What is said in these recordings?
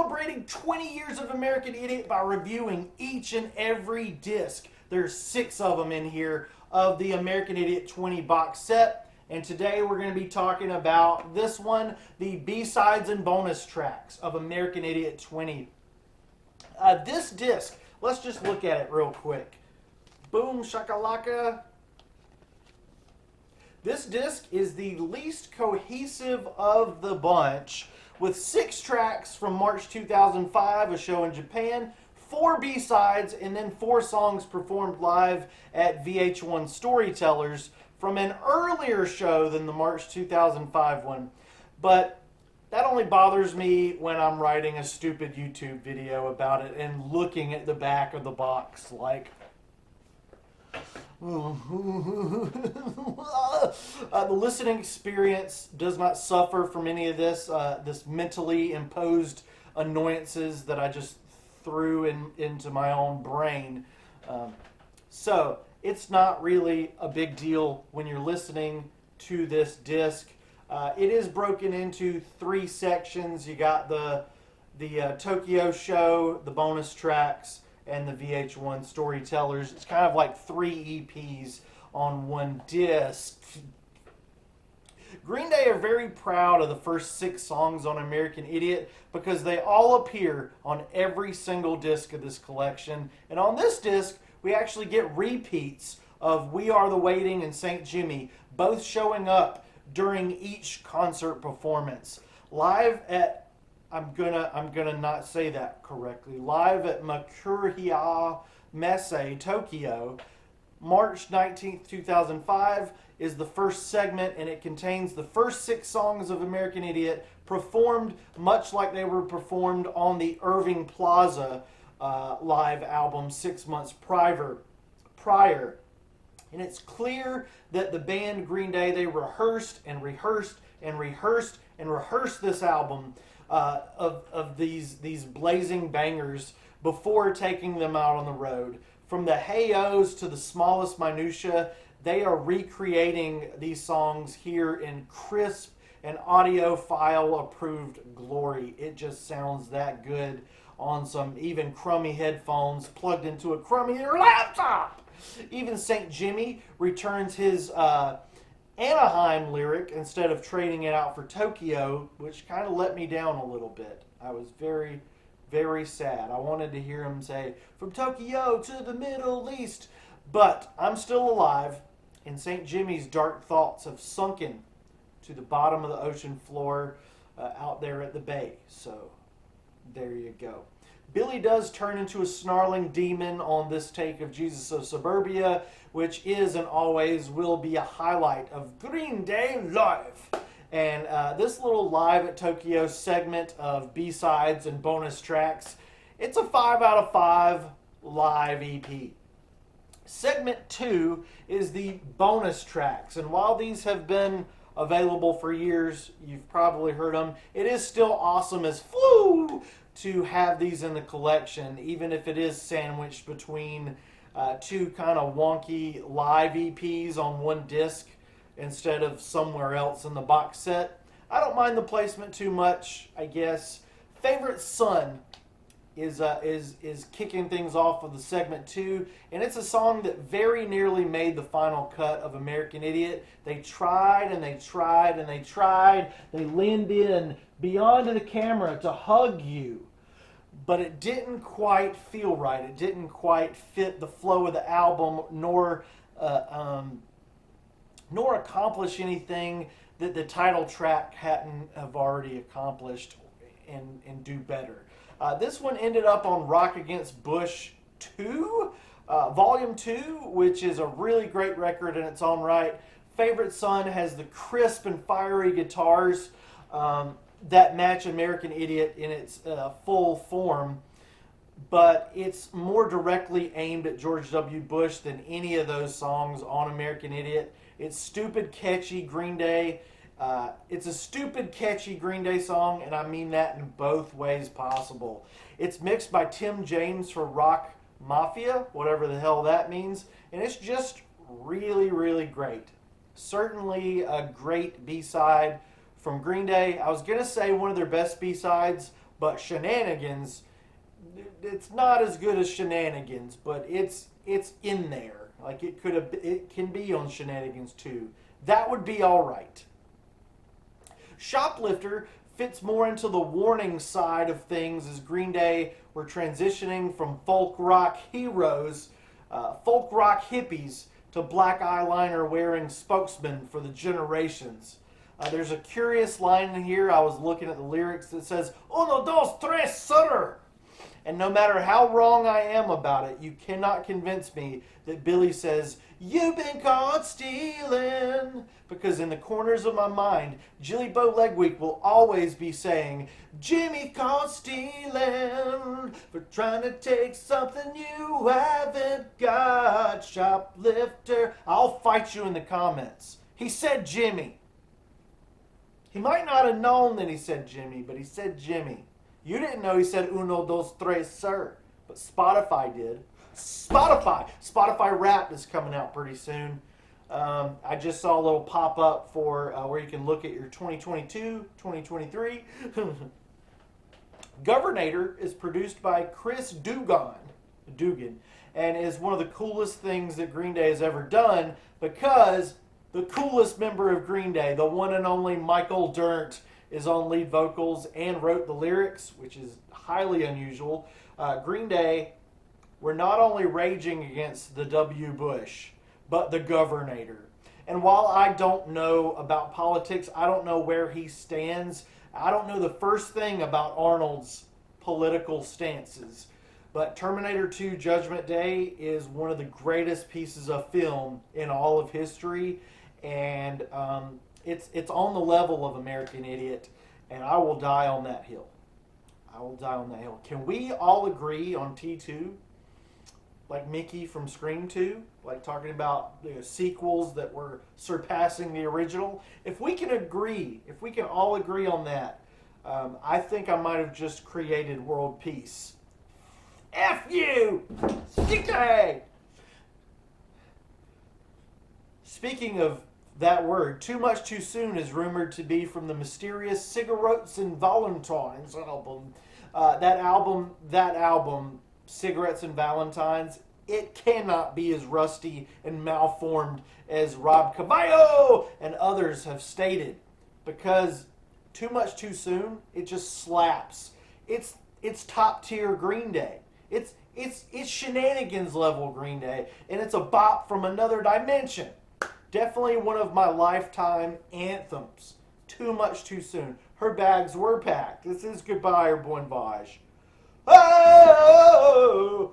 celebrating 20 years of American Idiot by reviewing each and every disc. There's 6 of them in here of the American Idiot 20 box set. And today we're going to be talking about this one, the B-sides and bonus tracks of American Idiot 20. This disc, let's just look at it real quick. Boom, shakalaka. This disc is the least cohesive of the bunch, with 6 tracks from March 2005, a show in Japan, 4 B-sides, and then 4 songs performed live at VH1 Storytellers from an earlier show than the March 2005 one. But that only bothers me when I'm writing a stupid YouTube video about it and looking at the back of the box like... the listening experience does not suffer from any of this, this mentally imposed annoyances that I just threw into my own brain. So it's not really a big deal when you're listening to this disc. It is broken into 3 sections. You got the Tokyo show, the bonus tracks, and the VH1 Storytellers. It's kind of like 3 EPs on one disc. Green Day are very proud of the first 6 songs on American Idiot because they all appear on every single disc of this collection. And on this disc, we actually get repeats of We Are the Waiting and St. Jimmy, both showing up during each concert performance. Live at I'm gonna not say that correctly. Live at Makuhari Messe, Tokyo, March 19th, 2005 is the first segment, and it contains the first 6 songs of American Idiot performed much like they were performed on the Irving Plaza live album 6 months prior. And it's clear that the band Green Day, they rehearsed and rehearsed and rehearsed and rehearsed this album of these blazing bangers before taking them out on the road. From the hey-ohs to the smallest minutia, they are recreating these songs here in crisp and audiophile approved glory. It just sounds that good on some even crummy headphones plugged into a crummier laptop. Even St. Jimmy returns his Anaheim lyric instead of trading it out for Tokyo, which kind of let me down a little bit. I was very, very sad. I wanted to hear him say, from Tokyo to the Middle East. But I'm still alive, and St. Jimmy's dark thoughts have sunken to the bottom of the ocean floor out there at the bay. So there you go. Billy does turn into a snarling demon on this take of Jesus of Suburbia, which is and always will be a highlight of Green Day Live. And this little Live at Tokyo segment of B-sides and bonus tracks, it's a 5 out of 5 live EP. Segment 2 is the bonus tracks, and while these have been available for years, you've probably heard them, it is still awesome as flu to have these in the collection, even if it is sandwiched between 2 kind of wonky live EPs on one disc instead of somewhere else in the box set. I don't mind the placement too much, I guess. Favorite Son is kicking things off of the segment 2, and it's a song that very nearly made the final cut of American Idiot. They tried and they tried and they tried. They leaned in beyond the camera to hug you, but it didn't quite feel right. It didn't quite fit the flow of the album, nor accomplish anything that the title track hadn't have already accomplished and do better. This one ended up on Rock Against Bush 2, Volume 2, which is a really great record in its own right. Favorite Son has the crisp and fiery guitars that match American Idiot in its full form, but it's more directly aimed at George W. Bush than any of those songs on American Idiot. It's stupid, catchy Green Day. It's a stupid, catchy Green Day song, and I mean that in both ways possible. It's mixed by Tim James for Rock Mafia, whatever the hell that means, and it's just really, really great. Certainly a great B-side from Green Day. I was going to say one of their best B-sides But Shenanigans, it's not as good as Shenanigans, but it's in there. Like it can be on Shenanigans too. That would be all right. Shoplifter fits more into the warning side of things as Green Day were transitioning from folk rock heroes, folk rock hippies, to black eyeliner wearing spokesmen for the generations. There's a curious line in here. I was looking at the lyrics that says, "Uno, dos, tres, sir." And no matter how wrong I am about it, you cannot convince me that Billy says, "You've been caught stealing." Because in the corners of my mind, Jilly Bo Legweek will always be saying, "Jimmy caught stealing for trying to take something you haven't got, shoplifter." I'll fight you in the comments. He said Jimmy. He might not have known that he said Jimmy, but he said Jimmy. You didn't know he said uno, dos, tres, sir. But Spotify did. Spotify Wrapped is coming out pretty soon. I just saw a little pop-up for where you can look at your 2022, 2023. Governator is produced by Chris Dugan, and is one of the coolest things that Green Day has ever done, because the coolest member of Green Day, the one and only Michael Dirnt, is on lead vocals and wrote the lyrics, which is highly unusual. Green Day were not only raging against the W. Bush, but the Governator. And while I don't know about politics, I don't know where he stands. I don't know the first thing about Arnold's political stances. But Terminator 2 Judgment Day is one of the greatest pieces of film in all of history. And it's on the level of American Idiot, and I will die on that hill. I will die on that hill. Can we all agree on T2? Like Mickey from Scream 2? Like talking about sequels that were surpassing the original? If we can agree, if we can all agree on that, I think I might have just created world peace. F you! CK! Speaking of that word, Too Much Too Soon is rumored to be from the mysterious Cigarettes and Valentines album. That album, Cigarettes and Valentines, it cannot be as rusty and malformed as Rob Caballo and others have stated, because Too Much Too Soon, it just slaps. It's top tier Green Day. It's Shenanigans level Green Day, and it's a bop from another dimension. Definitely one of my lifetime anthems. Too Much Too Soon. Her bags were packed. This is Goodbye or Bon Voyage. Oh,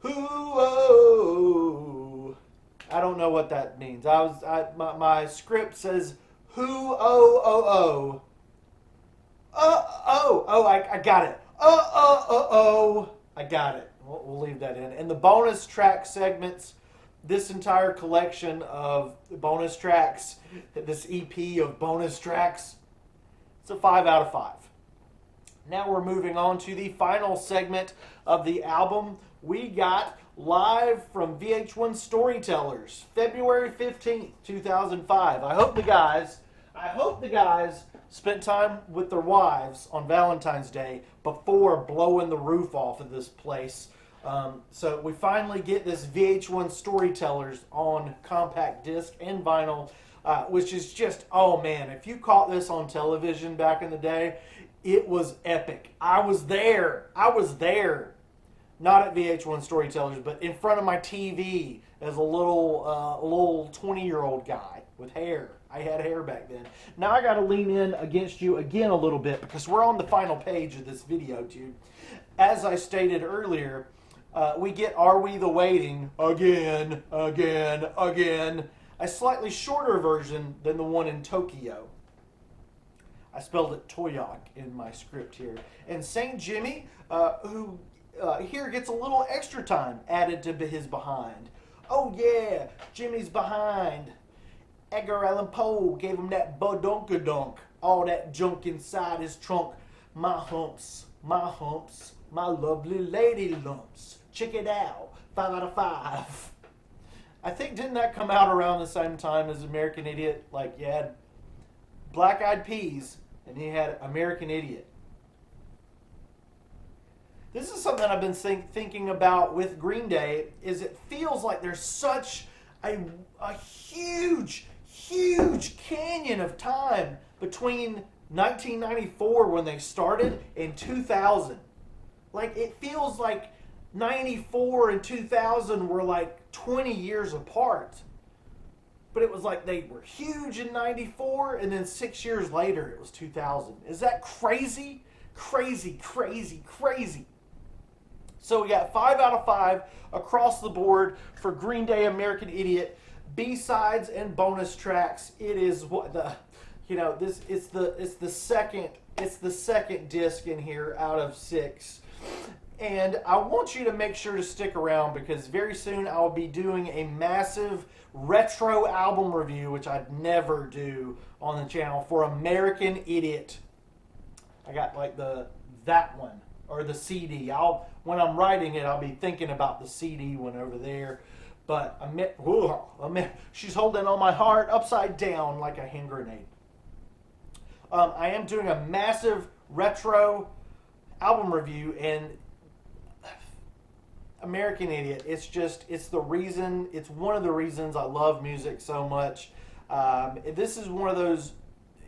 oh. I don't know what that means. My script says who oh. I got it. I got it. We'll leave that in. And the bonus track segments, this entire collection of bonus tracks, this EP of bonus tracks, it's a 5 out of 5. Now we're moving on to the final segment of the album. We got live from VH1 Storytellers, February 15th, 2005. I hope the guys spent time with their wives on Valentine's Day before blowing the roof off of this place. So we finally get this VH1 Storytellers on compact disc and vinyl, which is just, oh man, if you caught this on television back in the day, it was epic. I was there. Not at VH1 Storytellers, but in front of my TV as a little 20-year-old guy with hair. I had hair back then. Now I got to lean in against you again a little bit because we're on the final page of this video, dude. As I stated earlier, we get Are We the Waiting again. A slightly shorter version than the one in Tokyo. I spelled it Toyak in my script here. And St. Jimmy, who here gets a little extra time added to his behind. Oh yeah, Jimmy's behind. Edgar Allan Poe gave him that badunkadunk, all that junk inside his trunk. My humps, my lovely lady lumps. Check it out, 5 out of 5. I think, didn't that come out around the same time as American Idiot? Like, you had Black Eyed Peas, and you had American Idiot. This is something I've been thinking about with Green Day, is it feels like there's such a huge, huge canyon of time between 1994 when they started and 2000. Like, it feels like 94 and 2000 were like 20 years apart. But it was like they were huge in 94, and then 6 years later it was 2000. Is that crazy? Crazy, crazy, crazy. So we got 5 out of 5 across the board for Green Day American Idiot. B-sides and bonus tracks. It is what the, this it's the second disc in here out of 6. And I want you to make sure to stick around, because very soon I will be doing a massive retro album review, which I'd never do on the channel, for American Idiot. I got like that one, or the CD. When I'm writing it, I'll be thinking about the CD one over there. But she's holding on my heart upside down like a hand grenade. I am doing a massive retro album review, and American Idiot, it's one of the reasons I love music so much. This is one of those,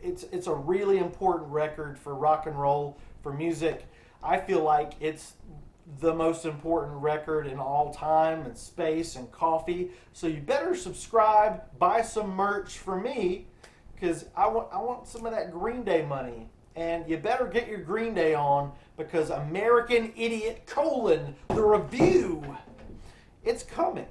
it's a really important record for rock and roll, for music. I feel like it's the most important record in all time, and space and coffee. So you better subscribe, buy some merch for me, because I want some of that Green Day money. And you better get your Green Day on, because American Idiot: the review, it's coming.